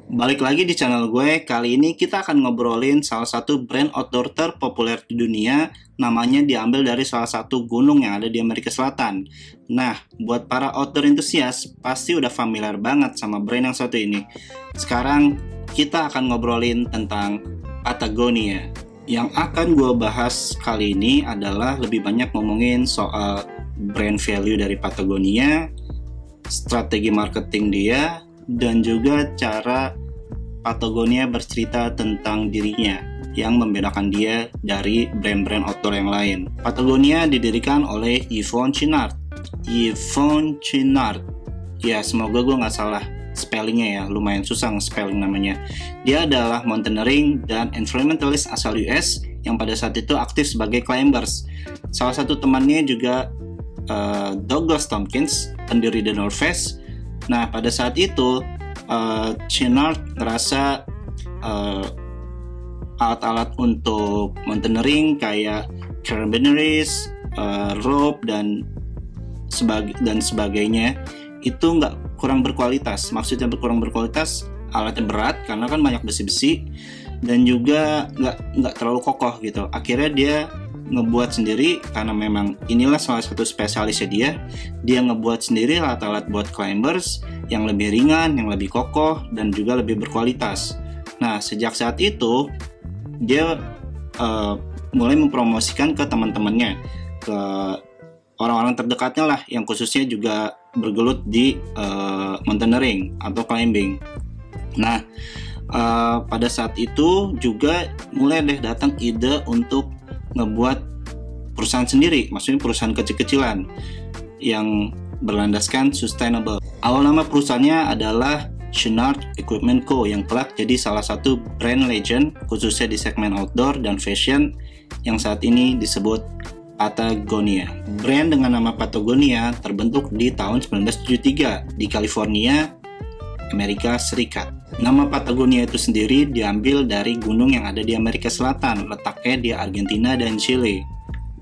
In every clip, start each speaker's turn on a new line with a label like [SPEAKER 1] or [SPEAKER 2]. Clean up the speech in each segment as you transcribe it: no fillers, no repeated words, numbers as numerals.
[SPEAKER 1] Balik lagi di channel gue. Kali ini kita akan ngobrolin salah satu brand outdoor terpopuler di dunia. Namanya diambil dari salah satu gunung yang ada di Amerika Selatan. Nah, buat para outdoor enthusiast pasti udah familiar banget sama brand yang satu ini. Sekarang kita akan ngobrolin tentang Patagonia. Yang akan gue bahas kali ini adalah lebih banyak ngomongin soal brand value dari Patagonia, strategi marketing dia, dan juga cara Patagonia bercerita tentang dirinya yang membedakan dia dari brand-brand outdoor yang lain. Patagonia didirikan oleh Yvon Chouinard. Yvon Chouinard, ya semoga gue nggak salah spellingnya ya, lumayan susah nge-spelling namanya. Dia adalah mountaineering dan environmentalist asal US yang pada saat itu aktif sebagai climbers. Salah satu temannya juga Douglas Tompkins, pendiri The North Face. Nah, pada saat itu Chouinard ngerasa alat-alat untuk mountaineering kayak carabiners, rope dan sebagainya itu kurang berkualitas. Maksudnya kurang berkualitas, alatnya berat karena kan banyak besi-besi dan juga nggak terlalu kokoh gitu. Akhirnya dia ngebuat sendiri karena memang inilah salah satu spesialisnya dia ngebuat sendiri alat-alat buat climbers yang lebih ringan, yang lebih kokoh dan juga lebih berkualitas. Nah, sejak saat itu dia mulai mempromosikan ke teman-temannya, ke orang-orang terdekatnya lah, yang khususnya juga bergelut di mountaineering atau climbing. Nah, pada saat itu juga mulai datang ide untuk ngebuat perusahaan sendiri, maksudnya perusahaan kecil-kecilan yang berlandaskan sustainable. Awal nama perusahaannya adalah Chouinard Equipment Co. yang kelak jadi salah satu brand legend khususnya di segmen outdoor dan fashion yang saat ini disebut Patagonia. Brand dengan nama Patagonia terbentuk di tahun 1973 di California, Amerika Serikat. Nama Patagonia itu sendiri diambil dari gunung yang ada di Amerika Selatan, letaknya di Argentina dan Chile,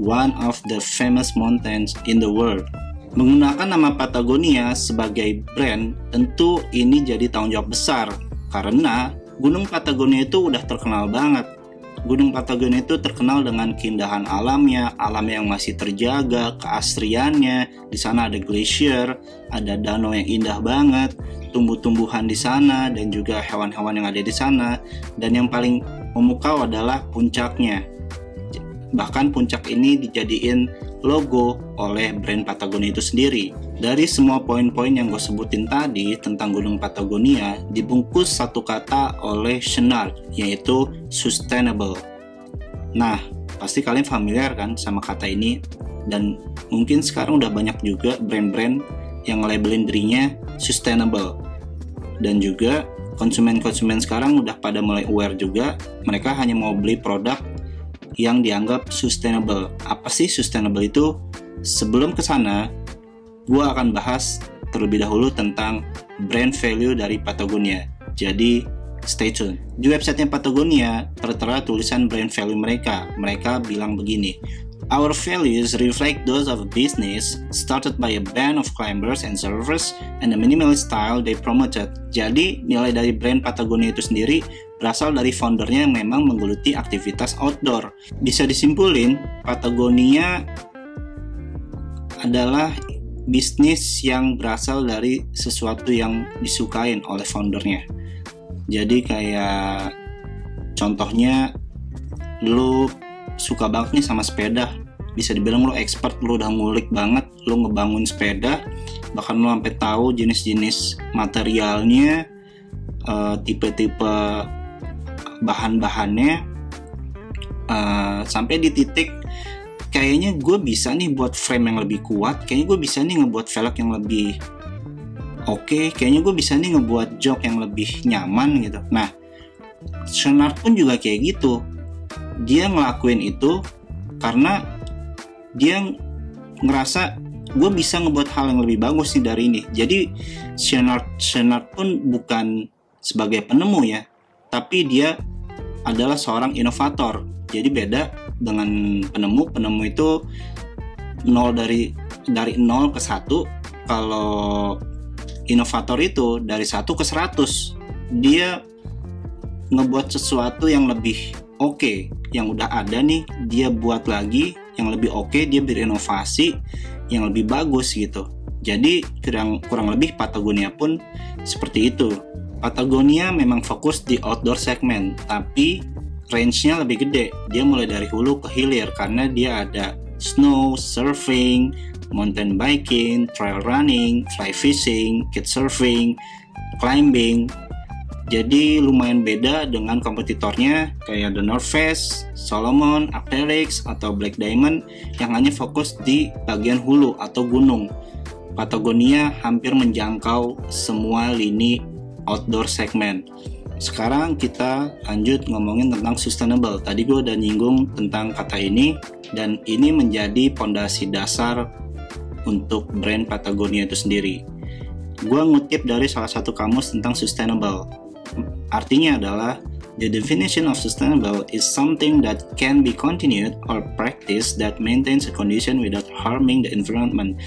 [SPEAKER 1] one of the famous mountains in the world. Menggunakan nama Patagonia sebagai brand, tentu ini jadi tanggung jawab besar, karena Gunung Patagonia itu udah terkenal banget. Gunung Patagonia itu terkenal dengan keindahan alamnya, alam yang masih terjaga, keasriannya. Di sana ada glacier, ada danau yang indah banget, tumbuh-tumbuhan di sana dan juga hewan-hewan yang ada di sana. Dan yang paling memukau adalah puncaknya. Bahkan puncak ini dijadiin logo oleh brand Patagonia itu sendiri. Dari semua poin-poin yang gue sebutin tadi tentang Gunung Patagonia dibungkus satu kata oleh Chouinard, yaitu sustainable. Nah, pasti kalian familiar kan sama kata ini, dan mungkin sekarang udah banyak juga brand-brand yang labelin dirinya sustainable. Dan juga konsumen-konsumen sekarang udah pada mulai aware juga, mereka hanya mau beli produk yang dianggap sustainable. Apa sih sustainable itu? Sebelum ke sana, gue akan bahas terlebih dahulu tentang brand value dari Patagonia. Jadi, stay tune. Di websitenya Patagonia tertera tulisan brand value mereka. Mereka bilang begini: "Our values reflect those of a business started by a band of climbers and surfers and the minimalist style they promoted." Jadi, nilai dari brand Patagonia itu sendiri berasal dari foundernya yang memang menggeluti aktivitas outdoor. Bisa disimpulin, Patagonia adalah bisnis yang berasal dari sesuatu yang disukain oleh foundernya. Jadi kayak contohnya, lu suka banget nih sama sepeda, bisa dibilang lu expert, lu udah ngulik banget, lu ngebangun sepeda, bahkan lu sampai tahu jenis-jenis materialnya, tipe-tipe bahan-bahannya, sampai di titik kayaknya gue bisa nih buat frame yang lebih kuat, kayaknya gue bisa nih ngebuat velg yang lebih oke, kayaknya gue bisa nih ngebuat jok yang lebih nyaman gitu. Nah, Chouinard pun juga kayak gitu. Dia ngelakuin itu karena dia ngerasa gue bisa ngebuat hal yang lebih bagus nih dari ini. Jadi Chouinard pun bukan sebagai penemu ya, tapi dia adalah seorang inovator. Jadi beda dengan penemu itu dari 0 ke 1. Kalau inovator itu dari 1 ke 100. dia ngebuat sesuatu yang lebih oke. Yang udah ada nih dia buat lagi yang lebih oke, dia berinovasi yang lebih bagus gitu. Jadi kurang lebih Patagonia pun seperti itu. Patagonia memang fokus di outdoor segment, tapi range-nya lebih gede. Dia mulai dari hulu ke hilir karena dia ada snow, surfing, mountain biking, trail running, fly fishing, kitesurfing, climbing. Jadi lumayan beda dengan kompetitornya kayak The North Face, Salomon, Arc'teryx, atau Black Diamond yang hanya fokus di bagian hulu atau gunung. Patagonia hampir menjangkau semua lini outdoor segment. Sekarang kita lanjut ngomongin tentang sustainable. Tadi gue udah nyinggung tentang kata ini, dan ini menjadi pondasi dasar untuk brand Patagonia itu sendiri. Gue ngutip dari salah satu kamus tentang sustainable. Artinya adalah, the definition of sustainable is something that can be continued or practiced that maintains a condition without harming the environment.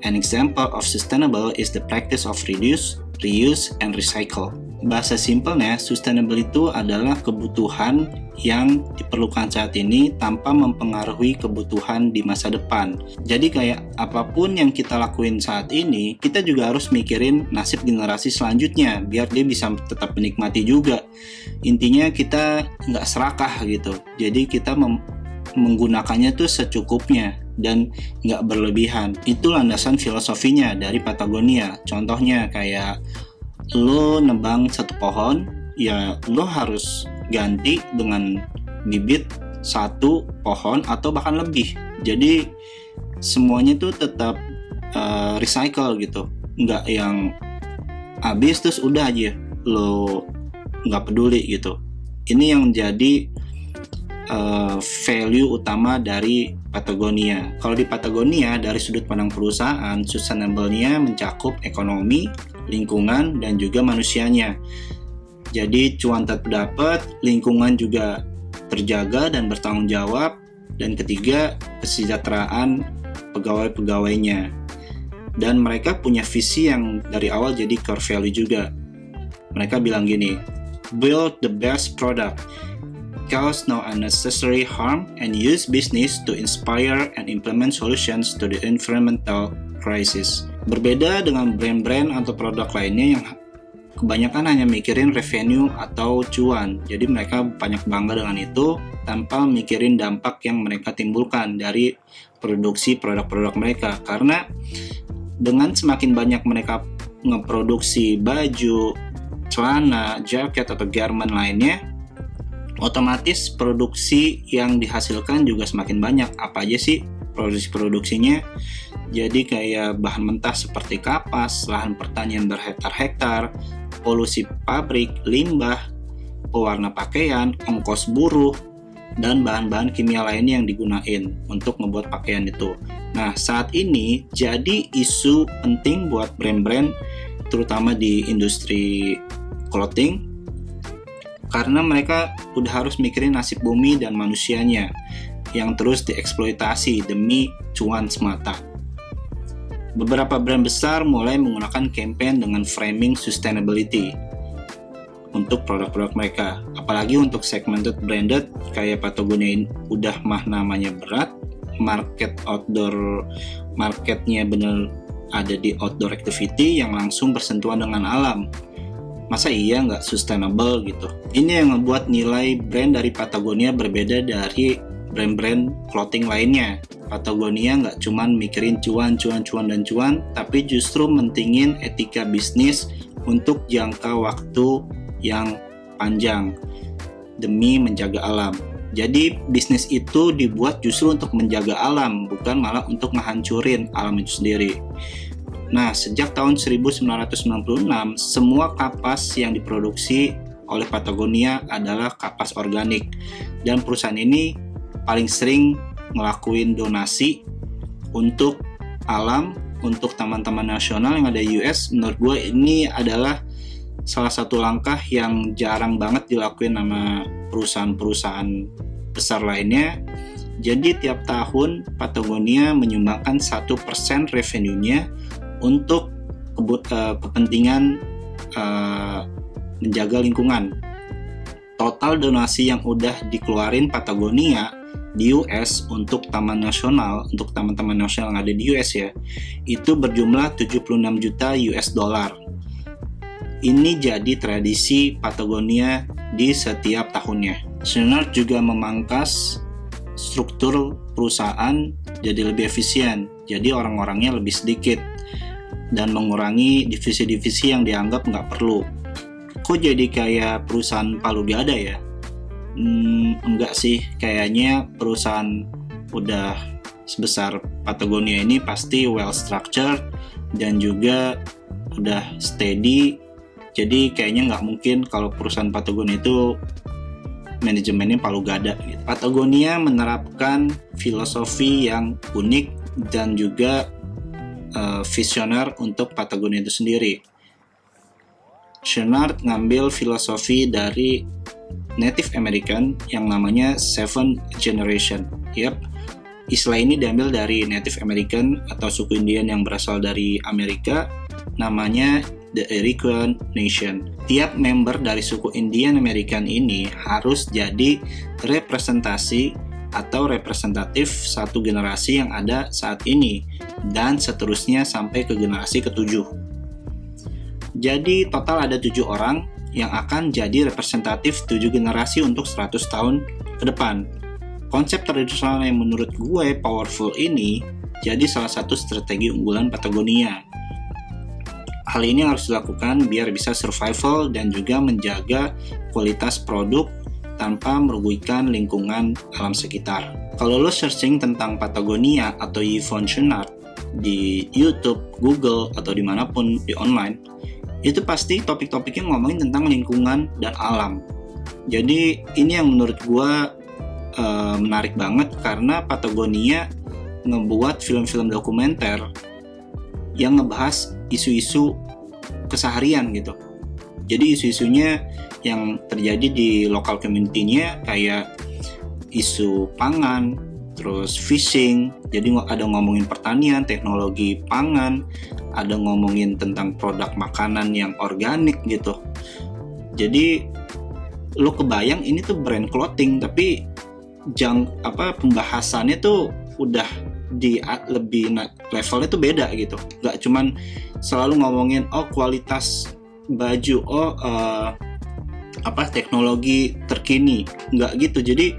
[SPEAKER 1] An example of sustainable is the practice of reduce, reuse, and recycle. Bahasa simpelnya, sustainable itu adalah kebutuhan yang diperlukan saat ini tanpa mempengaruhi kebutuhan di masa depan. Jadi kayak apapun yang kita lakuin saat ini, kita juga harus mikirin nasib generasi selanjutnya biar dia bisa tetap menikmati juga. Intinya kita nggak serakah gitu. Jadi kita menggunakannya tuh secukupnya dan nggak berlebihan. Itu landasan filosofinya dari Patagonia. Contohnya kayak lo nebang satu pohon, ya lo harus ganti dengan bibit satu pohon atau bahkan lebih. Jadi semuanya tuh tetap recycle gitu, nggak yang habis terus udah aja lo nggak peduli gitu. Ini yang jadi value utama dari Patagonia. Kalau di Patagonia dari sudut pandang perusahaan, sustainable-nya mencakup ekonomi, lingkungan, dan juga manusianya. Jadi cuan terdapat, lingkungan juga terjaga dan bertanggung jawab, dan ketiga, kesejahteraan pegawai-pegawainya. Dan mereka punya visi yang dari awal jadi core value juga. Mereka bilang gini, build the best product, cause no unnecessary harm, and use business to inspire and implement solutions to the environmental crisis. Berbeda dengan brand-brand atau produk lainnya yang kebanyakan hanya mikirin revenue atau cuan. Jadi mereka banyak bangga dengan itu tanpa mikirin dampak yang mereka timbulkan dari produksi produk-produk mereka. Karena dengan semakin banyak mereka ngeproduksi baju, celana, jaket, atau garment lainnya, otomatis produksi yang dihasilkan juga semakin banyak. Apa aja sih produksinya? Jadi kayak bahan mentah seperti kapas, lahan pertanian berhektar-hektar, polusi pabrik, limbah, pewarna pakaian, ongkos buruh, dan bahan-bahan kimia lainnya yang digunain untuk membuat pakaian itu. Nah, saat ini jadi isu penting buat brand-brand terutama di industri clothing, karena mereka udah harus mikirin nasib bumi dan manusianya yang terus dieksploitasi demi cuan semata. Beberapa brand besar mulai menggunakan campaign dengan framing sustainability untuk produk-produk mereka. Apalagi untuk segmented branded kayak Patagonia ini udah namanya berat, marketnya bener ada di outdoor activity yang langsung bersentuhan dengan alam. Masa iya nggak sustainable gitu? Ini yang membuat nilai brand dari Patagonia berbeda dari brand-brand clothing lainnya. Patagonia nggak cuman mikirin cuan, tapi justru mentingin etika bisnis untuk jangka waktu yang panjang demi menjaga alam. Jadi bisnis itu dibuat justru untuk menjaga alam, bukan malah untuk ngehancurin alam itu sendiri. Nah, sejak tahun 1996, semua kapas yang diproduksi oleh Patagonia adalah kapas organik. Dan perusahaan ini paling sering ngelakuin donasi untuk alam, untuk taman-taman nasional yang ada di US. Menurut gue ini adalah salah satu langkah yang jarang banget dilakuin sama perusahaan-perusahaan besar lainnya. Jadi tiap tahun Patagonia menyumbangkan 1% revenue-nya untuk kepentingan menjaga lingkungan. Total donasi yang udah dikeluarin Patagonia di US untuk taman nasional, untuk taman-taman nasional yang ada di US ya, itu berjumlah 76 juta US dollar. Ini jadi tradisi Patagonia di setiap tahunnya. Chouinard juga memangkas struktur perusahaan jadi lebih efisien, jadi orang-orangnya lebih sedikit, dan mengurangi divisi-divisi yang dianggap nggak perlu. Kok jadi kayak perusahaan palu gada ya? Enggak sih, kayaknya perusahaan udah sebesar Patagonia ini pasti well structured dan juga udah steady. Jadi kayaknya nggak mungkin kalau perusahaan Patagonia itu manajemennya palu gada gitu. Patagonia menerapkan filosofi yang unik dan juga visioner untuk Patagonia itu sendiri. Chouinard ngambil filosofi dari Native American yang namanya Seven Generation. Istilah ini diambil dari Native American atau suku Indian yang berasal dari Amerika, namanya The Iroquois Nation. Tiap member dari suku Indian American ini harus jadi representasi atau representatif satu generasi yang ada saat ini, dan seterusnya sampai ke generasi ke-7. Jadi total ada 7 orang yang akan jadi representatif 7 generasi untuk 100 tahun ke depan. Konsep tradisional yang menurut gue powerful ini jadi salah satu strategi unggulan Patagonia. Hal ini harus dilakukan biar bisa survival dan juga menjaga kualitas produk tanpa merugikan lingkungan alam sekitar. Kalau lo searching tentang Patagonia atau Yvon Chouinard di YouTube, Google, atau dimanapun di online, itu pasti topik-topiknya ngomongin tentang lingkungan dan alam. Jadi ini yang menurut gue menarik banget karena Patagonia ngebuat film-film dokumenter yang ngebahas isu-isu keseharian gitu. Jadi isu-isunya yang terjadi di lokal community-nya kayak isu pangan, terus fishing, jadi ada ngomongin pertanian, teknologi pangan, ada ngomongin tentang produk makanan yang organik gitu. Jadi lo kebayang ini tuh brand clothing, tapi pembahasannya tuh udah di lebih levelnya tuh beda gitu. Gak cuman selalu ngomongin kualitas baju, teknologi terkini, nggak gitu. Jadi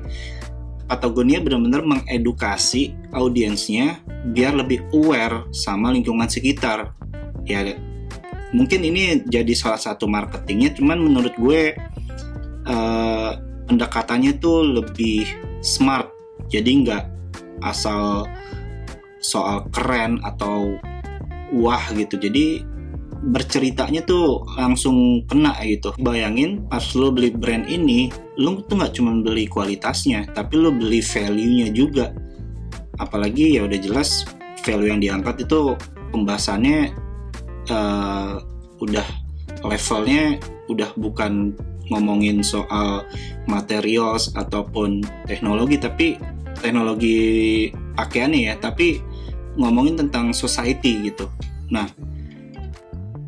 [SPEAKER 1] Patagonia benar-benar mengedukasi audiensnya biar lebih aware sama lingkungan sekitar. Ya, mungkin ini jadi salah satu marketingnya, cuman menurut gue pendekatannya tuh lebih smart. Jadi nggak asal soal keren atau wah gitu. Jadi berceritanya tuh langsung kena gitu. Bayangin pas lo beli brand ini, lo tuh nggak cuma beli kualitasnya, tapi lo beli value-nya juga. Apalagi ya udah jelas value yang diangkat itu pembahasannya udah levelnya udah bukan ngomongin soal materials ataupun teknologi, tapi teknologi pakaiannya ya, tapi ngomongin tentang society gitu. Nah,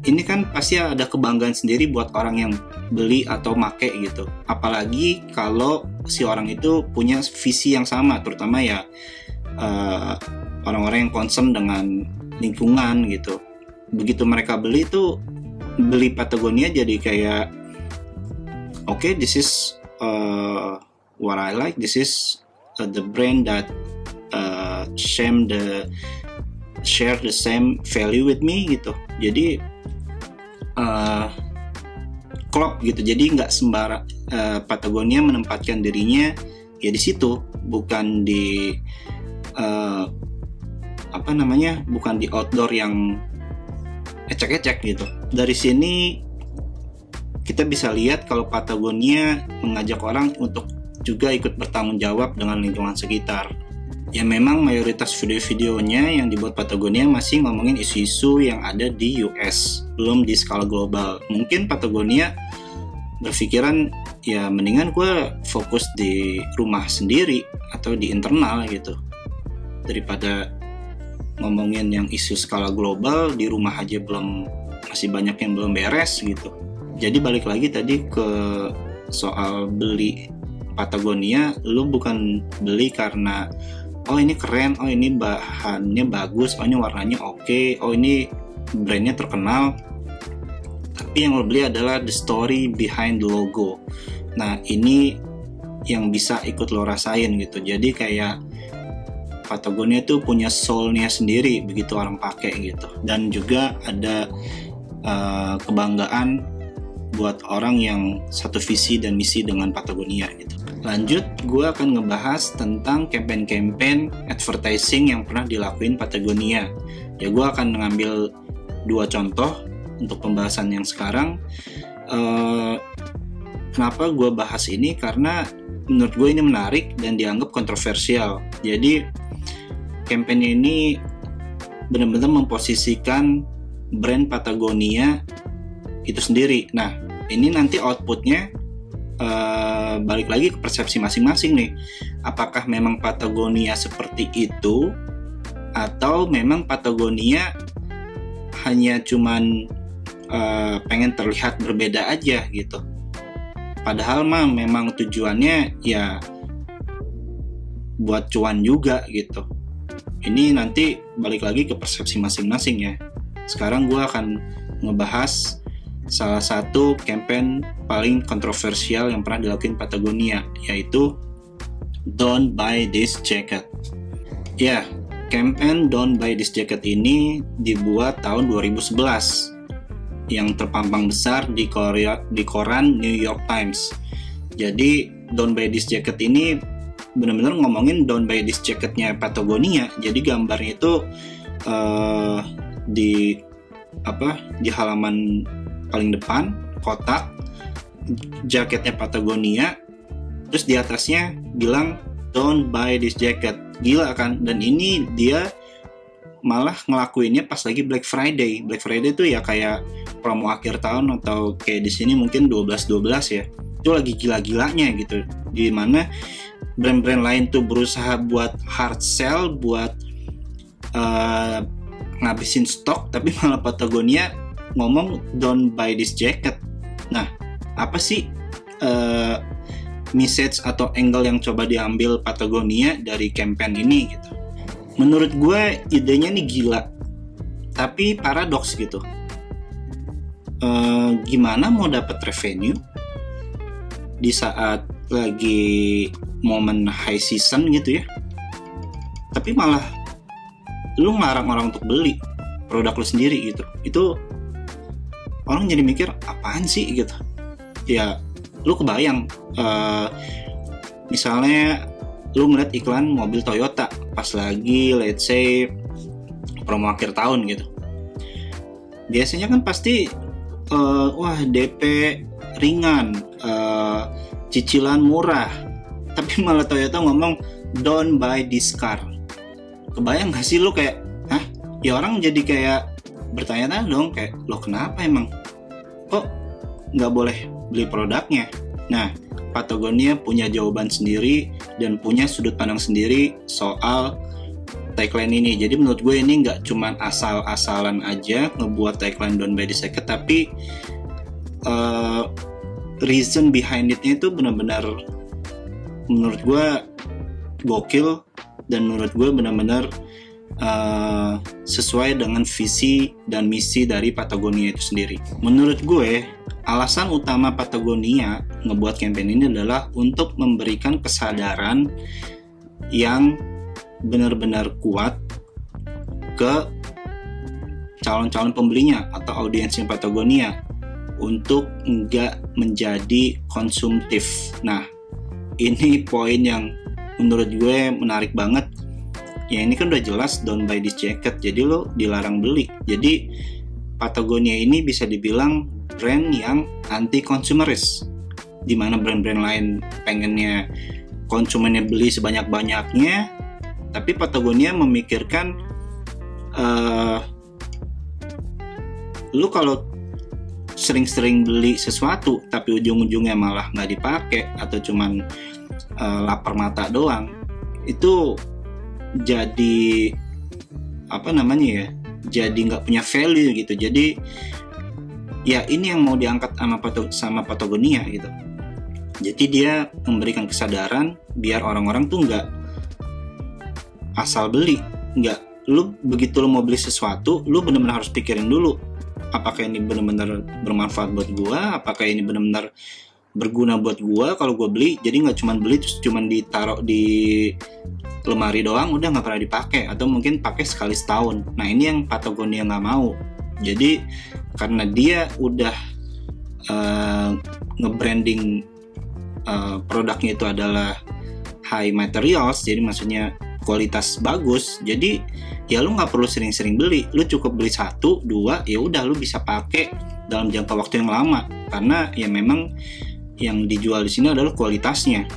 [SPEAKER 1] ini kan pasti ada kebanggaan sendiri buat orang yang beli atau make gitu. Apalagi kalau si orang itu punya visi yang sama, terutama ya orang-orang yang concern dengan lingkungan gitu. Begitu mereka beli Patagonia jadi kayak okay, this is what I like. This is the brand that share the same value with me gitu. Jadi klop gitu. Jadi nggak sembarang Patagonia menempatkan dirinya ya di situ, bukan di bukan di outdoor yang ecek-ecek gitu. Dari sini kita bisa lihat kalau Patagonia mengajak orang untuk juga ikut bertanggung jawab dengan lingkungan sekitar. Ya memang mayoritas video-videonya yang dibuat Patagonia masih ngomongin isu-isu yang ada di US, belum di skala global. Mungkin Patagonia berpikiran ya mendingan gue fokus di rumah sendiri atau di internal gitu, daripada ngomongin yang isu skala global, di rumah aja masih banyak yang belum beres gitu. Jadi balik lagi tadi ke soal beli Patagonia, lu bukan beli karena oh ini keren, oh ini bahannya bagus, oh ini warnanya oke, oh ini brandnya terkenal. Tapi yang lo beli adalah the story behind the logo. Nah ini yang bisa ikut lo rasain gitu. Jadi kayak Patagonia tuh punya soul-nya sendiri begitu orang pakai gitu. Dan juga ada kebanggaan buat orang yang satu visi dan misi dengan Patagonia gitu. Lanjut, gue akan ngebahas tentang campaign-campaign advertising yang pernah dilakuin Patagonia. Ya gue akan ngambil 2 contoh untuk pembahasan yang sekarang. Kenapa gue bahas ini? Karena menurut gue ini menarik dan dianggap kontroversial. Jadi campaign ini benar-benar memposisikan brand Patagonia itu sendiri. Nah, ini nanti outputnya balik lagi ke persepsi masing-masing nih. Apakah memang Patagonia seperti itu, atau memang Patagonia hanya cuman pengen terlihat berbeda aja gitu. Padahal mah memang tujuannya ya buat cuan juga gitu. Ini nanti balik lagi ke persepsi masing-masing ya. Sekarang gue akan ngebahas salah satu campaign paling kontroversial yang pernah dilakukan Patagonia, yaitu Don't Buy This Jacket. Ya, campaign Don't Buy This Jacket ini dibuat tahun 2011 yang terpampang besar di koran New York Times. Jadi Don't Buy This Jacket ini benar-benar ngomongin Don't Buy This Jacketnya Patagonia. Jadi gambarnya itu di halaman paling depan kotak jaketnya Patagonia, terus di atasnya bilang Don't Buy This Jacket. Gila kan? Dan ini dia malah ngelakuinnya pas lagi Black Friday. Black Friday itu ya kayak promo akhir tahun, atau kayak di sini mungkin 12/12 ya. Itu lagi gila-gilanya gitu. Di mana brand-brand lain tuh berusaha buat hard sell, buat ngabisin stok, tapi malah Patagonia ngomong Don't Buy This Jacket. Nah, apa sih message atau angle yang coba diambil Patagonia dari campaign ini gitu? Menurut gue idenya nih gila, tapi paradoks gitu. Gimana mau dapat revenue di saat lagi momen high season gitu ya, tapi malah lu ngelarang orang untuk beli produk lu sendiri gitu. Itu orang jadi mikir apaan sih gitu ya. Lu kebayang misalnya lu ngeliat iklan mobil Toyota pas lagi let's say promo akhir tahun gitu. Biasanya kan pasti wah DP ringan, cicilan murah, tapi malah Toyota ngomong Don't Buy This Car. Kebayang gak sih lu kayak, hah? Ya orang jadi kayak bertanya-tanya dong, kayak lo kenapa emang? Kok nggak boleh beli produknya? Nah, Patagonia punya jawaban sendiri dan punya sudut pandang sendiri soal tagline ini. Jadi menurut gue ini nggak cuman asal-asalan aja ngebuat tagline Don't Buy This Jacket, tapi reason behind it-nya itu benar-benar menurut gue gokil, dan menurut gue benar-benar sesuai dengan visi dan misi dari Patagonia itu sendiri. Menurut gue, alasan utama Patagonia ngebuat campaign ini adalah untuk memberikan kesadaran yang benar-benar kuat ke calon-calon pembelinya atau audiensnya Patagonia untuk nggak menjadi konsumtif. Nah, ini poin yang menurut gue menarik banget. Ya ini kan udah jelas Don't Buy This Jacket, jadi lo dilarang beli. Jadi Patagonia ini bisa dibilang brand yang anti consumeris, dimana brand-brand lain pengennya konsumennya beli sebanyak-banyaknya, tapi Patagonia memikirkan lu kalau sering-sering beli sesuatu tapi ujung-ujungnya malah nggak dipakai atau cuman lapar mata doang, itu jadi apa namanya ya, jadi nggak punya value gitu. Jadi ya ini yang mau diangkat sama Patagonia gitu. Jadi dia memberikan kesadaran biar orang-orang tuh nggak asal beli, nggak, lu begitu lu mau beli sesuatu, lu benar-benar harus pikirin dulu apakah ini benar-benar bermanfaat buat gua, apakah ini benar-benar berguna buat gua kalau gua beli. Jadi nggak cuma beli terus cuma ditaruh di lemari doang, udah nggak pernah dipakai, atau mungkin pakai sekali setahun. Nah ini yang Patagonia nggak mau. Jadi karena dia udah nge-branding produknya itu adalah high materials, jadi maksudnya kualitas bagus, jadi ya lu nggak perlu sering-sering beli, lu cukup beli 1, 2, ya udah lu bisa pakai dalam jangka waktu yang lama, karena ya memang yang dijual di sini adalah kualitasnya,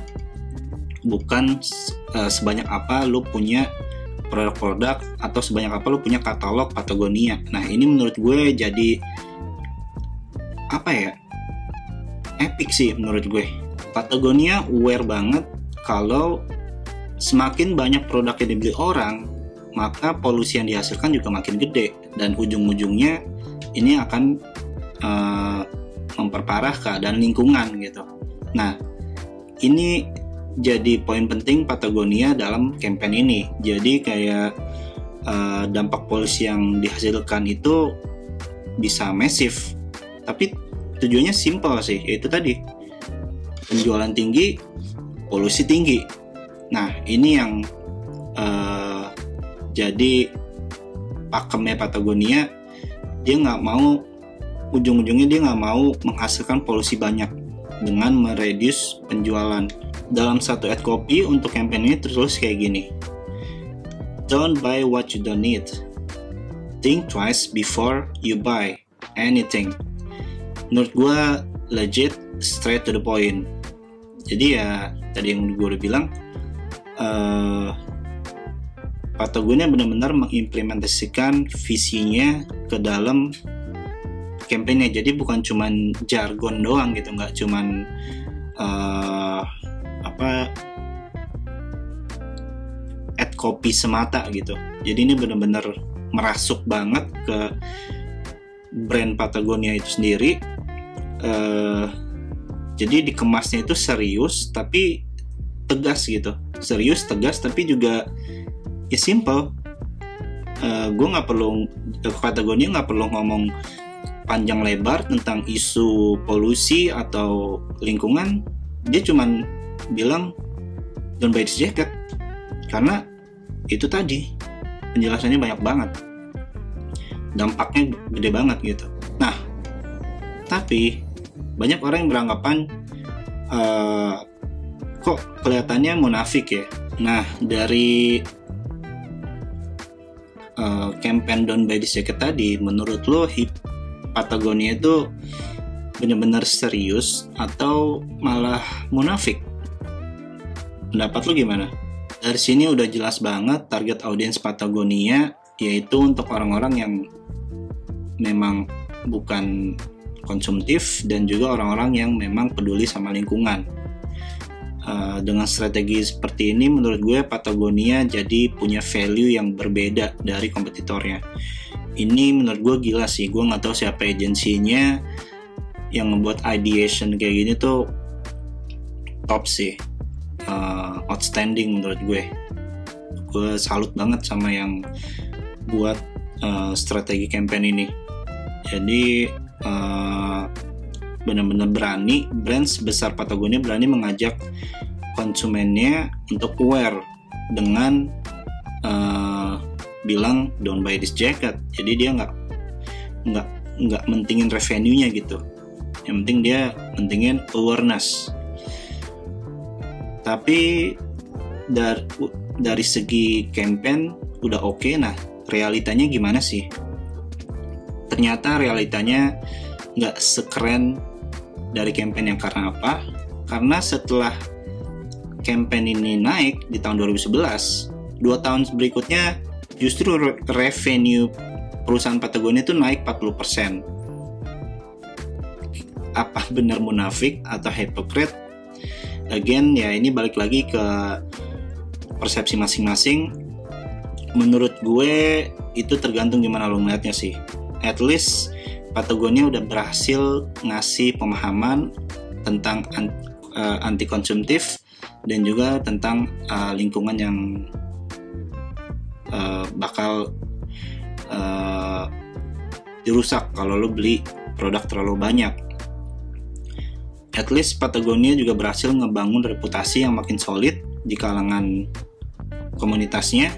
[SPEAKER 1] bukan sebanyak apa lu punya produk-produk atau sebanyak apa lu punya katalog Patagonia. Nah ini menurut gue jadi apa ya, epic sih menurut gue. Patagonia aware banget kalau semakin banyak produk yang dibeli orang, maka polusi yang dihasilkan juga makin gede, dan ujung-ujungnya ini akan memperparah keadaan lingkungan gitu. Nah ini jadi poin penting Patagonia dalam campaign ini. Jadi kayak dampak polusi yang dihasilkan itu bisa masif, tapi tujuannya simple sih, yaitu tadi penjualan tinggi, polusi tinggi. Nah ini yang jadi pakemnya Patagonia. Dia nggak mau, ujung-ujungnya dia nggak mau menghasilkan polusi banyak dengan mereduce penjualan. Dalam satu ad copy untuk campaign ini tertulis kayak gini, "Don't buy what you don't need. Think twice before you buy anything." Menurut gue legit, straight to the point. Jadi ya tadi yang gue udah bilang, Patagonia benar-benar mengimplementasikan visinya ke dalam campaignnya. Jadi bukan cuman jargon doang gitu, nggak cuman ad copy semata gitu. Jadi ini benar-benar merasuk banget ke brand Patagonia itu sendiri. Jadi dikemasnya itu serius tapi tegas gitu, serius tegas tapi juga ya simple. Gue nggak perlu, Patagonia nggak perlu ngomong panjang lebar tentang isu polusi atau lingkungan. Dia cuman bilang don't buy this jacket, karena itu tadi penjelasannya banyak banget, dampaknya gede banget gitu. Nah tapi banyak orang yang beranggapan kok kelihatannya munafik ya. Nah dari campaign Don't Buy This Jacket tadi, menurut lo Patagonia itu benar-benar serius atau malah munafik? Pendapat lo gimana? Dari sini udah jelas banget target audiens Patagonia, yaitu untuk orang-orang yang memang bukan konsumtif dan juga orang-orang yang memang peduli sama lingkungan. Dengan strategi seperti ini menurut gue Patagonia jadi punya value yang berbeda dari kompetitornya. Ini menurut gue gila sih. Gue nggak tahu siapa agensinya yang membuat ideation kayak gini tuh top sih, outstanding menurut gue. Gue salut banget sama yang buat strategi campaign ini. Jadi benar-benar berani, brand sebesar Patagonia berani mengajak konsumennya untuk aware dengan bilang don't buy this jacket. Jadi dia nggak mentingin revenue-nya gitu, yang penting dia mentingin awareness. Tapi dari segi campaign udah oke. Nah realitanya gimana sih? Ternyata realitanya nggak sekeren dari campaign yang, karena apa? Karena setelah campaign ini naik di tahun 2011, 2 tahun berikutnya justru revenue perusahaan Patagonia itu naik 40%. Apa benar munafik atau hypocrite? Again ya ini balik lagi ke persepsi masing-masing. Menurut gue itu tergantung gimana lo ngeliatnya sih. At least Patagonia udah berhasil ngasih pemahaman tentang anti konsumtif dan juga tentang lingkungan yang bakal dirusak kalau lo beli produk terlalu banyak. At least Patagonia juga berhasil ngebangun reputasi yang makin solid di kalangan komunitasnya.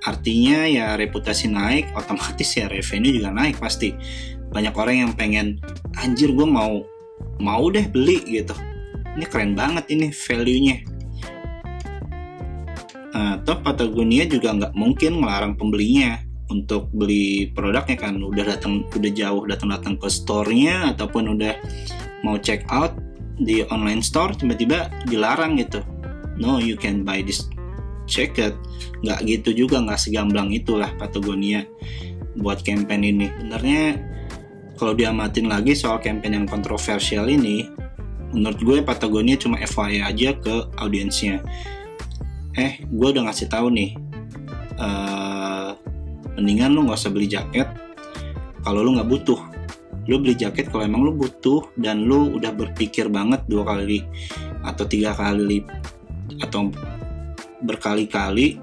[SPEAKER 1] Artinya ya reputasi naik, otomatis ya revenue juga naik pasti. Banyak orang yang pengen, anjir gue mau deh beli gitu. Ini keren banget ini value-nya. Toh Patagonia juga nggak mungkin ngelarang pembelinya untuk beli produknya kan. Udah jauh datang ke store-nya ataupun udah mau check out di online store, tiba-tiba dilarang gitu. No, you can buy this jacket. Nggak gitu juga, nggak segamblang itulah Patagonia buat campaign ini. Sebenarnya kalau diamatin lagi soal campaign yang kontroversial ini, menurut gue Patagonia cuma FYI aja ke audiensnya. Gue udah ngasih tahu nih, mendingan lu nggak usah beli jaket kalau lu nggak butuh. Lu beli jaket kalau emang lu butuh dan lu udah berpikir banget 2 kali atau 3 kali atau berkali-kali.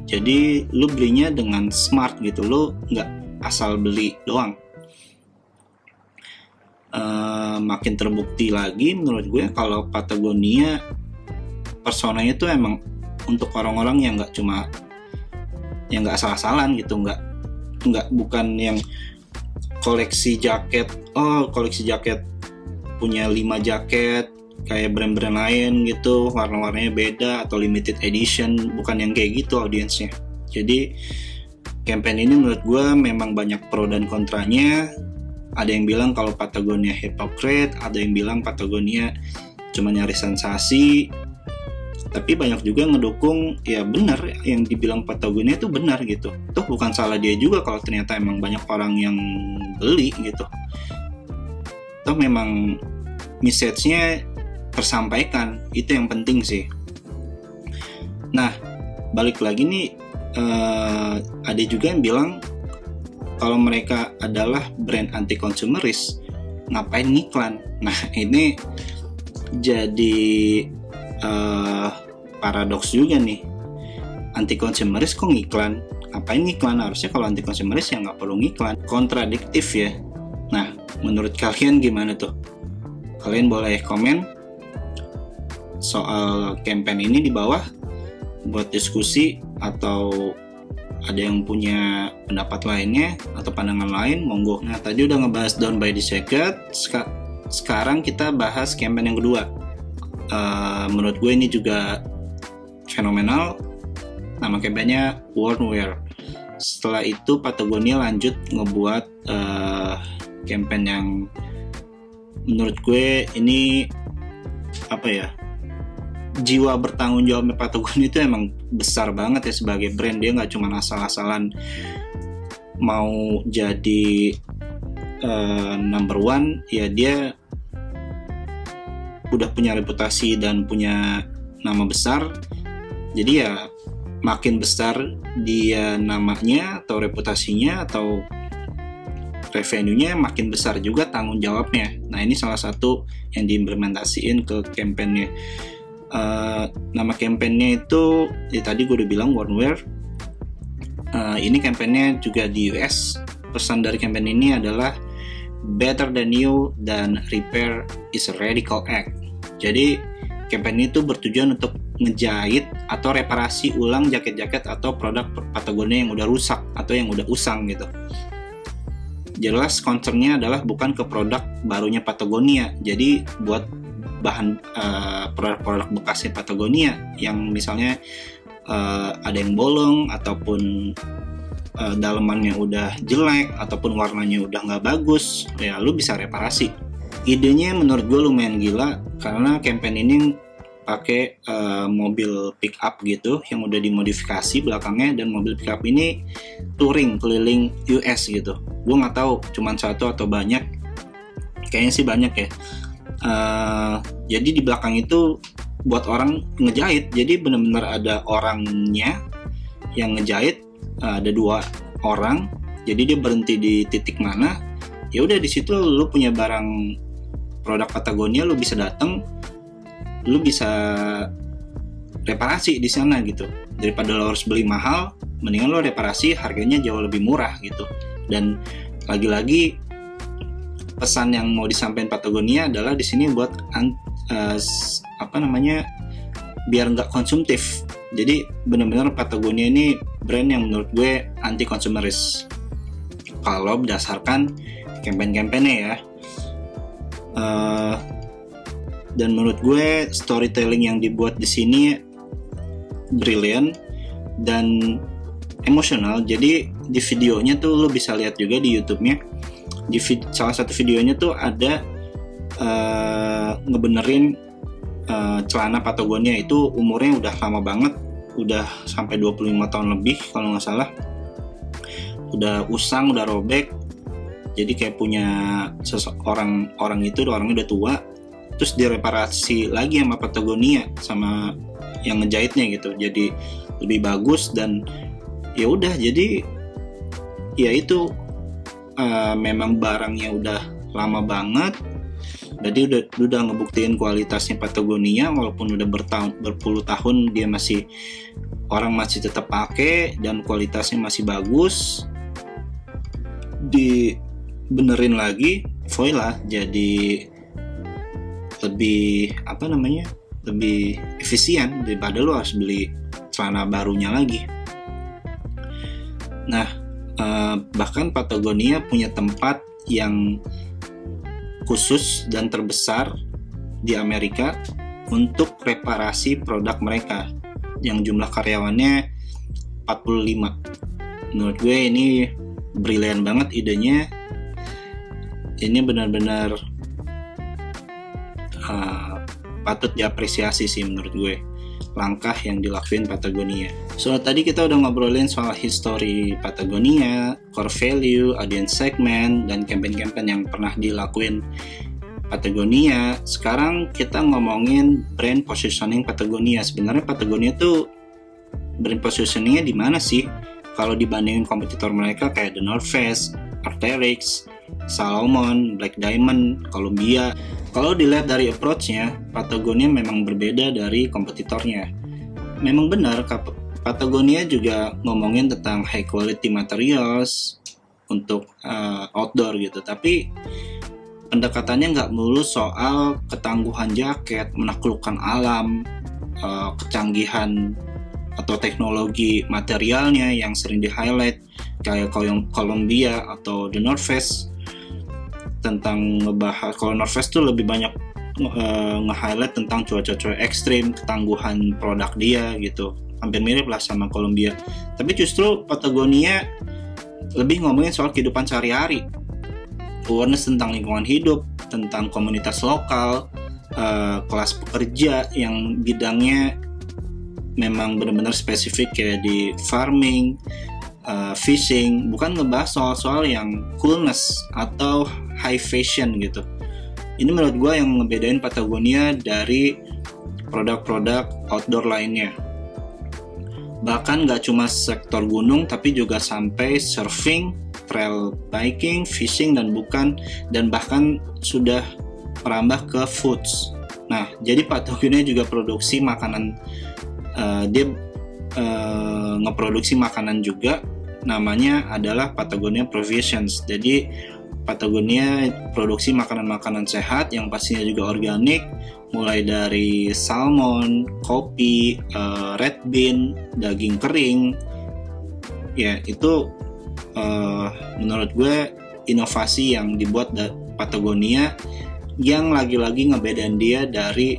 [SPEAKER 1] Jadi lu belinya dengan smart gitu, lu nggak asal beli doang. Makin terbukti lagi menurut gue kalau Patagonia personanya tuh emang untuk orang-orang yang nggak asal-asalan gitu, bukan yang koleksi jaket punya 5 jaket kayak brand-brand lain gitu, warna-warnanya beda atau limited edition, bukan yang kayak gitu audiensnya. Jadi campaign ini menurut gue memang banyak pro dan kontranya. Ada yang bilang kalau Patagonia hypocrite, ada yang bilang Patagonia cuma nyari sensasi, tapi banyak juga yang ngedukung ya benar yang dibilang Patagonia itu benar gitu. Tuh bukan salah dia juga kalau ternyata emang banyak orang yang beli gitu. Tuh memang message-nya tersampaikan, itu yang penting sih. Nah, balik lagi nih, ada juga yang bilang kalau mereka adalah brand anti konsumeris, ngapain ngiklan? Nah, ini jadi paradoks juga nih. Anti konsumeris kok ngiklan? Ngapain ngiklan? Harusnya kalau anti konsumeris ya nggak perlu ngiklan. Kontradiktif ya. Nah, menurut kalian gimana tuh? Kalian boleh komen soal campaign ini di bawah buat diskusi, atau ada yang punya pendapat lainnya atau pandangan lain, monggo. Nah, tadi udah ngebahas Down by the Jacket, sekarang kita bahas campaign yang kedua. Menurut gue ini juga fenomenal. Nama campaignnya Wornwear. Setelah itu Patagonia lanjut ngebuat campaign yang menurut gue ini apa ya, jiwa bertanggung jawabnya Patagonia itu emang besar banget ya sebagai brand. Dia nggak cuma asal-asalan mau jadi number one, ya dia udah punya reputasi dan punya nama besar. Jadi ya makin besar dia namanya atau reputasinya atau revenue-nya, makin besar juga tanggung jawabnya. Nah, ini salah satu yang diimplementasiin ke campaign-nya. Nama campaign-nya itu tadi gue udah bilang Wornwear. Ini campaign-nya juga di US. Pesan dari campaign ini adalah better than you dan repair is a radical act. Jadi campaign itu bertujuan untuk ngejahit atau reparasi ulang jaket-jaket atau produk Patagonia yang udah rusak atau yang udah usang gitu. Jelas concernnya adalah bukan ke produk barunya Patagonia. Jadi buat bahan produk-produk bekasnya Patagonia yang misalnya ada yang bolong ataupun dalemannya udah jelek ataupun warnanya udah nggak bagus, ya lu bisa reparasi. Idenya menurut gue lumayan gila karena campaign ini pakai mobil pick up gitu yang udah dimodifikasi belakangnya, dan mobil pick up ini touring keliling US gitu. Gue nggak tahu cuman satu atau banyak, kayaknya sih banyak ya. Jadi di belakang itu buat orang ngejahit, jadi benar-benar ada orangnya yang ngejahit, ada 2 orang. Jadi dia berhenti di titik mana, ya udah di situ lu punya barang produk Patagonia, lu bisa datang, lu bisa reparasi di sana gitu. Daripada lo harus beli mahal, mendingan lo reparasi, harganya jauh lebih murah gitu. Dan lagi-lagi pesan yang mau disampaikan Patagonia adalah di sini buat biar nggak konsumtif. Jadi benar-benar Patagonia ini brand yang menurut gue anti konsumeris kalau berdasarkan campaign-campaignnya ya. Dan menurut gue storytelling yang dibuat di sini brilian dan emosional. Jadi di videonya tuh lo bisa lihat juga di YouTube-nya. Salah satu videonya tuh ada ngebenerin celana Patagonia itu umurnya udah lama banget, udah sampai 25 tahun lebih kalau nggak salah. Udah usang, udah robek. Jadi kayak punya orang itu, orangnya udah tua, terus direparasi lagi sama Patagonia, sama yang ngejahitnya gitu, jadi lebih bagus. Dan ya udah, jadi ya itu memang barangnya udah lama banget. Jadi udah ngebuktiin kualitasnya Patagonia, walaupun udah berpuluh tahun dia orang masih tetap pakai dan kualitasnya masih bagus. Dibenerin lagi foil lah, jadi lebih lebih efisien daripada lo harus beli celana barunya lagi. Nah, bahkan Patagonia punya tempat yang khusus dan terbesar di Amerika untuk reparasi produk mereka yang jumlah karyawannya 45. Menurut gue ini brilian banget idenya. Ini benar-benar patut diapresiasi sih menurut gue, langkah yang dilakuin Patagonia. So tadi kita udah ngobrolin soal history Patagonia, core value, audience segment, dan campaign-campaign yang pernah dilakuin Patagonia. Sekarang kita ngomongin brand positioning Patagonia. Sebenarnya Patagonia tuh brand positioningnya di mana sih? Kalau dibandingin kompetitor mereka kayak The North Face, Arc'teryx, Salomon, Black Diamond, Columbia. Kalau dilihat dari approach-nya, Patagonia memang berbeda dari kompetitornya. Memang benar, Patagonia juga ngomongin tentang high quality materials untuk outdoor gitu. Tapi pendekatannya nggak melulu soal ketangguhan jaket, menaklukkan alam, kecanggihan atau teknologi materialnya yang sering di-highlight kayak Columbia atau The North Face. Tentang ngebahas, kalau North Face tuh lebih banyak nge-highlight tentang cuaca-cuaca ekstrim, ketangguhan produk dia gitu, hampir mirip lah sama Columbia. Tapi justru Patagonia lebih ngomongin soal kehidupan sehari-hari, awareness tentang lingkungan hidup, tentang komunitas lokal, kelas pekerja yang bidangnya memang benar-benar spesifik kayak di farming, fishing, bukan ngebahas soal-soal yang coolness atau high fashion gitu. Ini menurut gue yang ngebedain Patagonia dari produk-produk outdoor lainnya. Bahkan gak cuma sektor gunung, tapi juga sampai surfing, trail biking, fishing, dan bahkan sudah merambah ke foods. Nah, jadi Patagonia juga produksi makanan, dia ngeproduksi makanan juga, namanya adalah Patagonia Provisions. Jadi Patagonia produksi makanan-makanan sehat yang pastinya juga organik, mulai dari salmon, kopi, red bean, daging kering. Ya, itu menurut gue inovasi yang dibuat Patagonia yang lagi-lagi ngebedain dia dari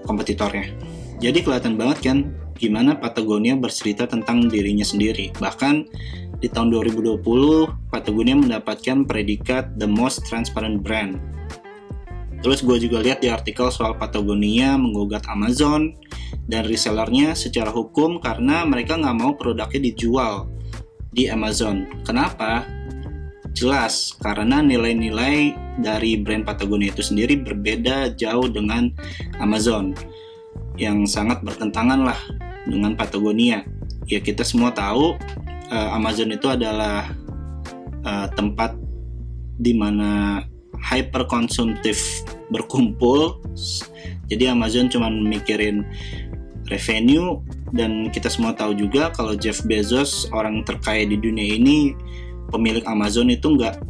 [SPEAKER 1] kompetitornya. Jadi kelihatan banget kan gimana Patagonia bercerita tentang dirinya sendiri. Bahkan di tahun 2020, Patagonia mendapatkan predikat The Most Transparent Brand. Terus gue juga lihat di artikel soal Patagonia menggugat Amazon dan resellernya secara hukum karena mereka nggak mau produknya dijual di Amazon. Kenapa? Jelas, karena nilai-nilai dari brand Patagonia itu sendiri berbeda jauh dengan Amazon, yang sangat bertentangan lah dengan Patagonia. Ya, kita semua tahu Amazon itu adalah tempat di mana hyper konsumtif berkumpul. Jadi Amazon cuma mikirin revenue, dan kita semua tahu juga kalau Jeff Bezos, orang terkaya di dunia ini, pemilik Amazon, itu nggak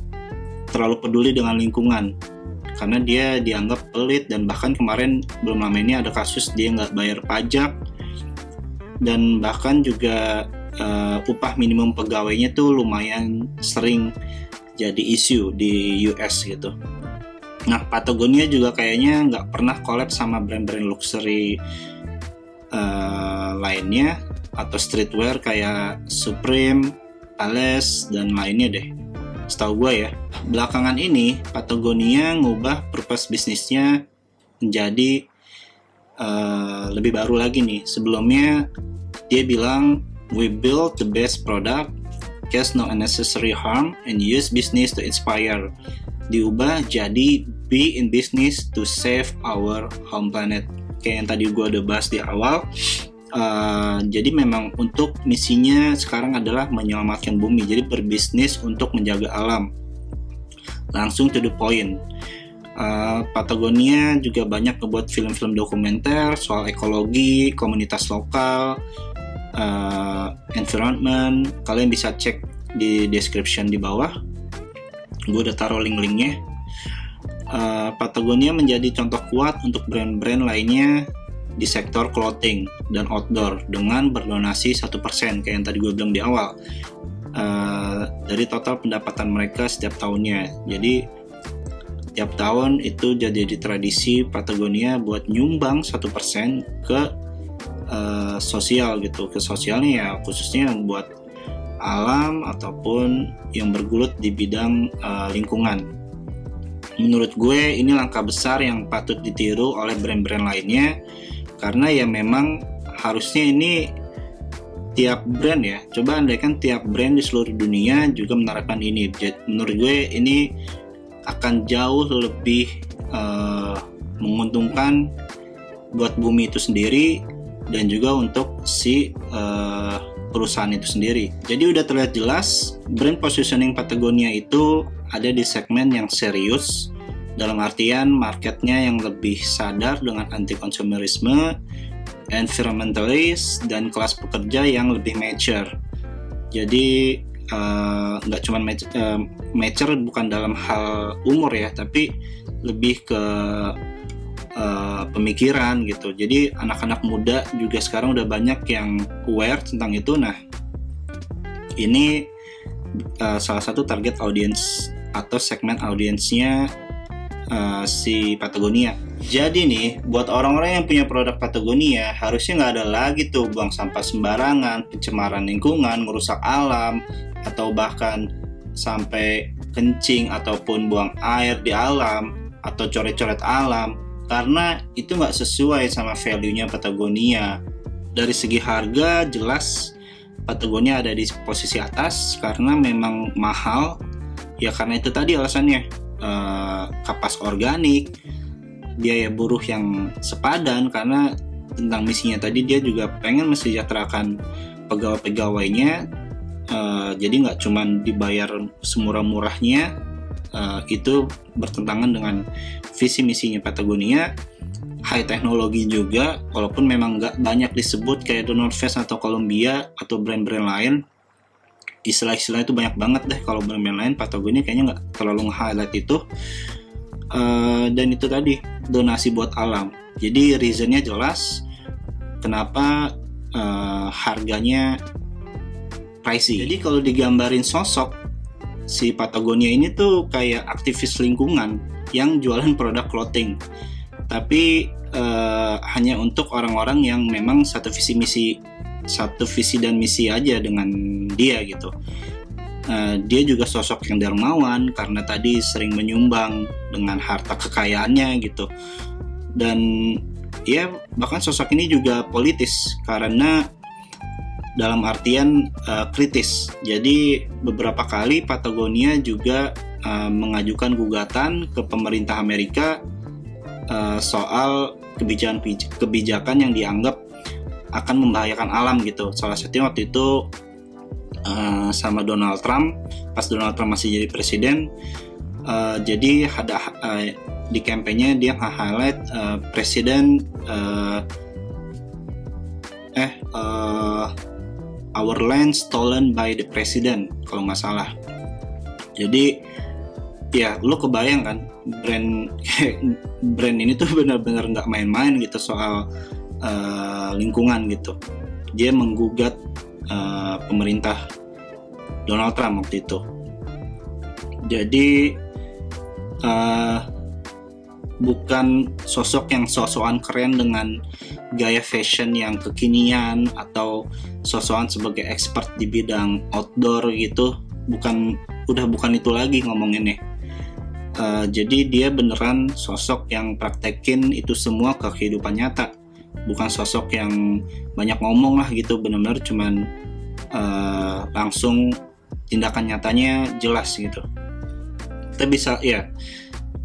[SPEAKER 1] terlalu peduli dengan lingkungan karena dia dianggap pelit, dan bahkan kemarin belum lama ini ada kasus dia nggak bayar pajak, dan bahkan juga upah minimum pegawainya tuh lumayan sering jadi isu di US gitu. Nah, Patagonia juga kayaknya nggak pernah collab sama brand-brand luxury lainnya atau streetwear kayak Supreme, Palace, dan lainnya deh. Setahu gue ya, belakangan ini Patagonia ngubah purpose bisnisnya menjadi lebih baru lagi nih. Sebelumnya dia bilang, "We build the best product, cause no unnecessary harm, and use business to inspire." Diubah jadi "Be in business to save our home planet." Kayak yang tadi gue udah bahas di awal. Jadi memang untuk misinya sekarang adalah menyelamatkan bumi. Jadi berbisnis untuk menjaga alam. Langsung to the point. Patagonia juga banyak membuat film-film dokumenter soal ekologi, komunitas lokal, environment. Kalian bisa cek di description di bawah. Gue udah taruh link-linknya. Patagonia menjadi contoh kuat untuk brand-brand lainnya di sektor clothing dan outdoor dengan berdonasi 1% kayak yang tadi gue bilang di awal dari total pendapatan mereka setiap tahunnya. Jadi tiap tahun itu jadi tradisi Patagonia buat nyumbang 1% ke sosial gitu, ke sosialnya ya, khususnya buat alam ataupun yang bergelut di bidang lingkungan. Menurut gue ini langkah besar yang patut ditiru oleh brand-brand lainnya, karena ya memang harusnya ini tiap brand ya, coba andaikan tiap brand di seluruh dunia juga menerapkan ini. Menurut gue ini akan jauh lebih menguntungkan buat bumi itu sendiri dan juga untuk si perusahaan itu sendiri. Jadi udah terlihat jelas brand positioning Patagonia itu ada di segmen yang serius, dalam artian marketnya yang lebih sadar dengan anti konsumerisme, environmentalist, dan kelas pekerja yang lebih mature. Jadi nggak cuma mature bukan dalam hal umur ya, tapi lebih ke pemikiran gitu. Jadi anak-anak muda juga sekarang udah banyak yang aware tentang itu. Nah, ini salah satu target audience atau segmen audiensnya si Patagonia. Jadi nih, buat orang-orang yang punya produk Patagonia, harusnya nggak ada lagi tuh buang sampah sembarangan, pencemaran lingkungan, merusak alam, atau bahkan sampai kencing ataupun buang air di alam atau coret-coret alam, karena itu nggak sesuai sama value-nya Patagonia. Dari segi harga jelas Patagonia ada di posisi atas karena memang mahal ya, karena itu tadi alasannya, kapas organik, biaya buruh yang sepadan, karena tentang misinya tadi dia juga pengen mensejahterakan pegawai-pegawainya. Jadi nggak cuma dibayar semurah-murahnya, itu bertentangan dengan visi misinya Patagonia. High teknologi juga, walaupun memang nggak banyak disebut kayak The North Face atau Columbia atau brand-brand lain. Istilah-istilah itu banyak banget deh. Kalau brand-brand lain, Patagonia kayaknya nggak terlalu nge-highlight itu. Dan itu tadi, donasi buat alam. Jadi reasonnya jelas kenapa harganya pricey. Jadi kalau digambarin sosok si Patagonia ini tuh kayak aktivis lingkungan yang jualan produk clothing, tapi hanya untuk orang-orang yang memang satu visi dan misi aja dengan dia gitu. Dia juga sosok yang dermawan karena tadi sering menyumbang dengan harta kekayaannya gitu. Dan ya bahkan sosok ini juga politis karena dalam artian kritis. Jadi beberapa kali Patagonia juga mengajukan gugatan ke pemerintah Amerika soal kebijakan yang dianggap akan membahayakan alam gitu. Salah satunya waktu itu sama Donald Trump, pas Donald Trump masih jadi presiden, Jadi ada di kampanye dia highlight presiden our land stolen by the president kalau nggak salah. Jadi ya lu kebayang kan brand ini tuh benar-benar nggak main-main gitu soal lingkungan gitu. Dia menggugat pemerintah Donald Trump waktu itu. Jadi bukan sosok yang sosokan keren dengan gaya fashion yang kekinian atau sosokan sebagai expert di bidang outdoor gitu, udah bukan itu lagi ngomonginnya. Jadi dia beneran sosok yang praktekin itu semua ke kehidupan nyata, bukan sosok yang banyak ngomong lah gitu, bener-bener cuman langsung tindakan nyatanya jelas gitu.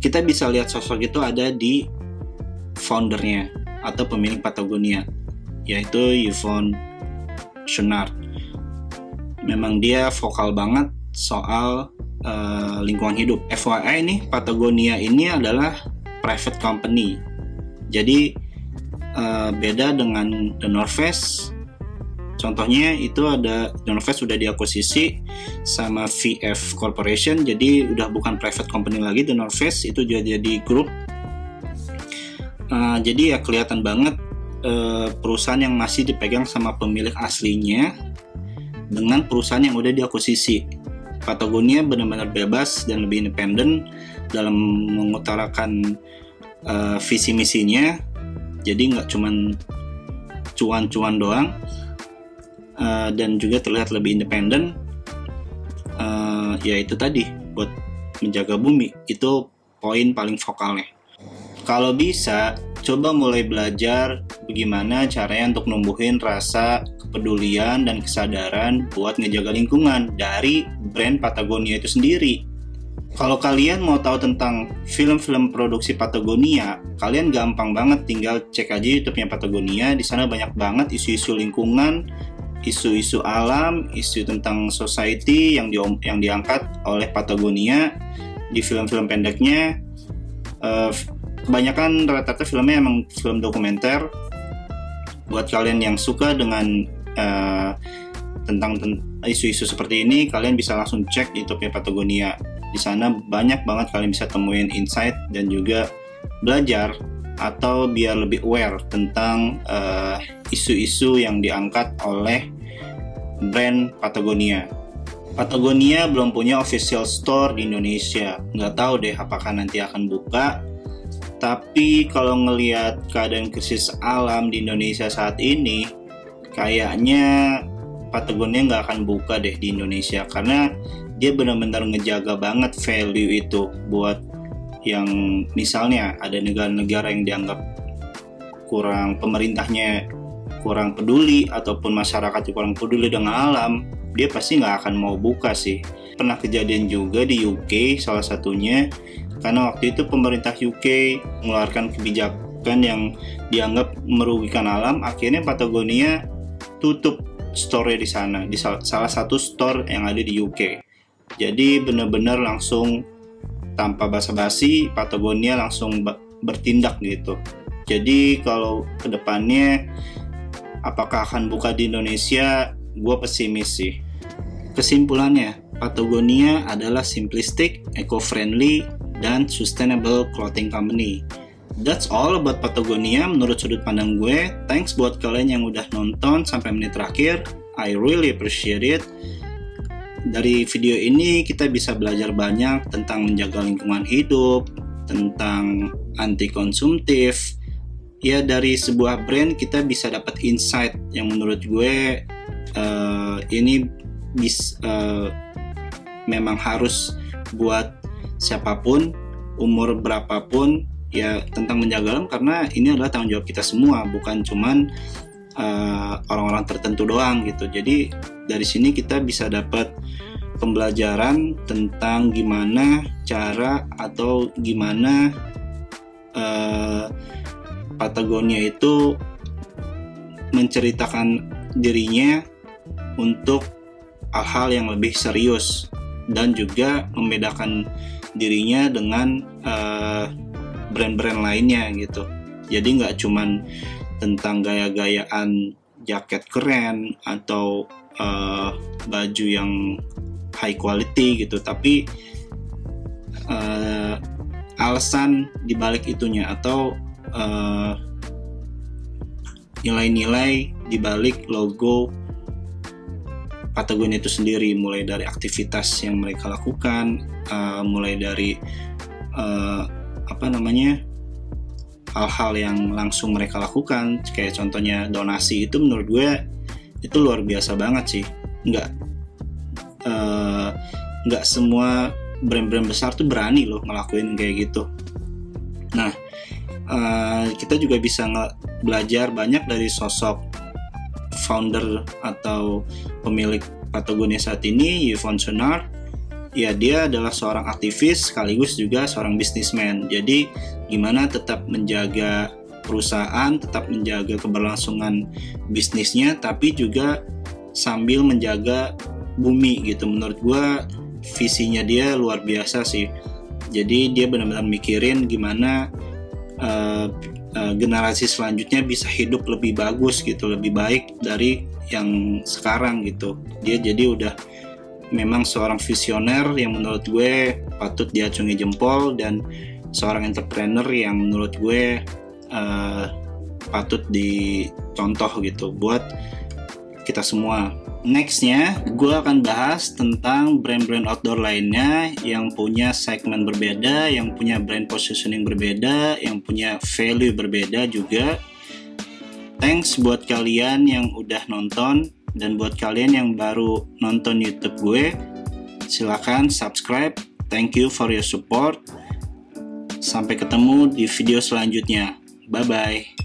[SPEAKER 1] Kita bisa lihat sosok itu ada di foundernya atau pemilik Patagonia, yaitu Yvon Chouinard. Memang dia vokal banget soal lingkungan hidup. FYI nih, Patagonia ini adalah private company. Jadi beda dengan The North Face. Contohnya itu ada The North Face sudah diakuisisi sama VF Corporation, jadi udah bukan private company lagi. The North Face itu jadi grup. Jadi ya kelihatan banget perusahaan yang masih dipegang sama pemilik aslinya dengan perusahaan yang udah diakuisisi. Patagonia benar-benar bebas dan lebih independen dalam mengutarakan visi misinya. Jadi nggak cuman cuan-cuan doang, dan juga terlihat lebih independen. Ya itu tadi, buat menjaga bumi, itu poin paling vokalnya. Kalau bisa, coba mulai belajar bagaimana caranya untuk numbuhin rasa kepedulian dan kesadaran buat ngejaga lingkungan dari brand Patagonia itu sendiri. Kalau kalian mau tahu tentang film-film produksi Patagonia, kalian gampang banget tinggal cek aja YouTube-nya Patagonia. Di sana banyak banget isu-isu lingkungan, isu-isu alam, isu tentang society yang diangkat oleh Patagonia di film-film pendeknya. Kebanyakan rata-rata filmnya emang film dokumenter. Buat kalian yang suka dengan tentang isu-isu seperti ini, kalian bisa langsung cek YouTube-nya Patagonia. Di sana banyak banget kalian bisa temuin insight dan juga belajar atau biar lebih aware tentang isu-isu yang diangkat oleh brand Patagonia. Patagonia belum punya official store di Indonesia. Nggak tahu deh apakah nanti akan buka. Tapi kalau ngelihat keadaan krisis alam di Indonesia saat ini, kayaknya Patagonia nggak akan buka deh di Indonesia, karena dia benar-benar ngejaga banget value itu buat yang misalnya ada negara-negara yang dianggap pemerintahnya kurang peduli ataupun masyarakat kurang peduli dengan alam, dia pasti nggak akan mau buka sih. Pernah kejadian juga di UK salah satunya, karena waktu itu pemerintah UK mengeluarkan kebijakan yang dianggap merugikan alam, akhirnya Patagonia tutup store di sana, di salah satu store yang ada di UK. Jadi benar-benar langsung tanpa basa-basi Patagonia langsung bertindak gitu. Jadi kalau kedepannya apakah akan buka di Indonesia, gue pesimis sih. Kesimpulannya, Patagonia adalah simplistic, eco-friendly, dan sustainable clothing company. That's all about Patagonia menurut sudut pandang gue. Thanks buat kalian yang udah nonton sampai menit terakhir. I really appreciate it. Dari video ini kita bisa belajar banyak tentang menjaga lingkungan hidup, tentang anti konsumtif. Ya, dari sebuah brand kita bisa dapat insight yang menurut gue ini memang harus buat siapapun, umur berapapun, ya tentang menjaga alam, karena ini adalah tanggung jawab kita semua, bukan cuman orang-orang tertentu doang gitu. Jadi dari sini kita bisa dapat pembelajaran tentang gimana cara atau gimana Patagonia itu menceritakan dirinya untuk hal-hal yang lebih serius dan juga membedakan dirinya dengan brand-brand lainnya gitu. Jadi nggak cuman tentang gaya-gayaan jaket keren atau baju yang high quality gitu, tapi alasan dibalik itunya atau nilai-nilai dibalik logo Patagonia itu sendiri, mulai dari aktivitas yang mereka lakukan, mulai dari hal-hal yang langsung mereka lakukan, kayak contohnya donasi. Itu menurut gue itu luar biasa banget sih. Nggak semua brand-brand besar tuh berani loh ngelakuin kayak gitu. Nah, kita juga bisa belajar banyak dari sosok founder atau pemilik Patagonia saat ini, Yvon Chouinard. Ya, dia adalah seorang aktivis sekaligus juga seorang bisnismen. Jadi gimana tetap menjaga perusahaan, tetap menjaga keberlangsungan bisnisnya, tapi juga sambil menjaga bumi gitu. Menurut gue visinya dia luar biasa sih. Jadi dia benar-benar mikirin gimana generasi selanjutnya bisa hidup lebih bagus gitu, lebih baik dari yang sekarang gitu. Dia jadi udah memang seorang visioner yang menurut gue patut diacungi jempol, dan seorang entrepreneur yang menurut gue patut dicontoh gitu buat kita semua. Nextnya, gue akan bahas tentang brand-brand outdoor lainnya yang punya segmen berbeda, yang punya brand positioning berbeda, yang punya value berbeda juga. Thanks buat kalian yang udah nonton, dan buat kalian yang baru nonton YouTube gue, silakan subscribe. Thank you for your support. Sampai ketemu di video selanjutnya. Bye-bye.